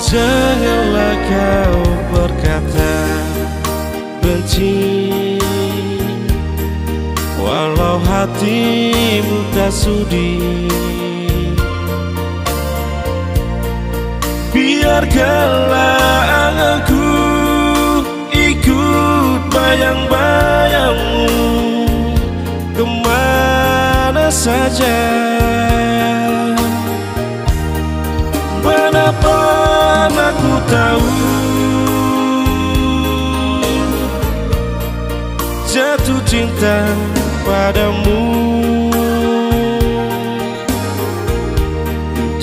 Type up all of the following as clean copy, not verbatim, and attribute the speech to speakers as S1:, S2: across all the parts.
S1: Janganlah kau berkata benci, walau hatimu tak sudi. Biarkanlah aku ikut bayang-bayangmu kemana saja. Manapun aku tahu jatuh cinta padamu.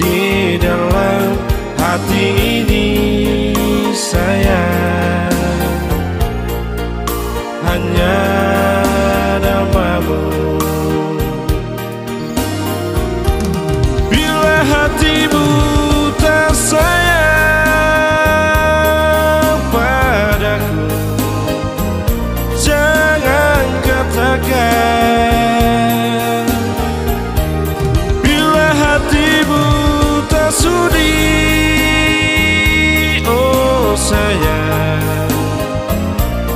S1: Di dalam hati ini sayang hanya namamu. Bila hatimu tak sayang padaku, jangan katakan. Bila hatimu tak sudi, oh sayang,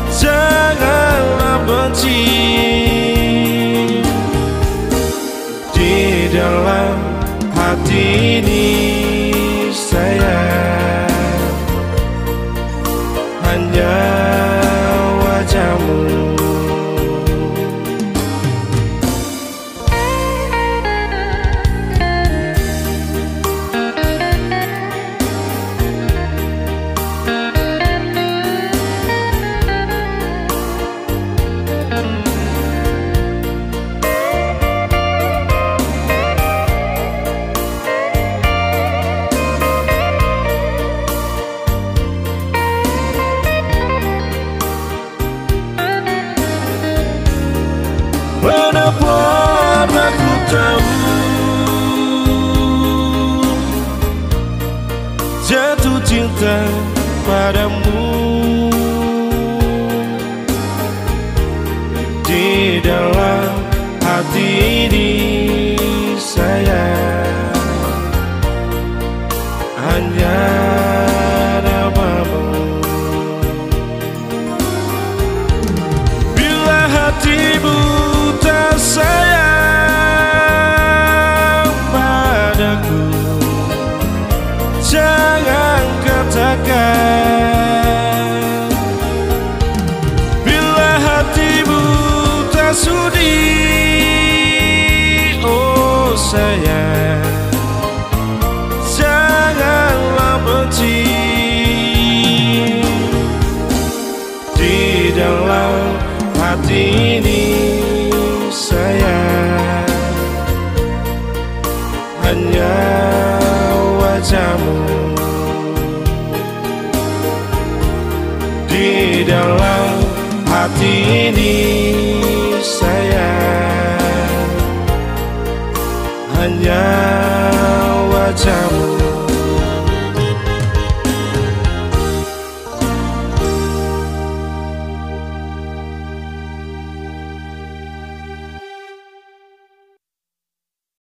S1: janganlah benci. Di dalam hati ini sayang hanya wajahmu. Manapun aku tahu jatuh cinta padamu. Di dalam hati ini sayang hanya namamu. Bila hatimu tak sayang padaku, jangan katakan. Bila hatimu tak sudi, oh sayang, janganlah benci. Di dalam hati ini sayang hanya wajahmu. Di dalam hati ini sayang hanya wajahmu.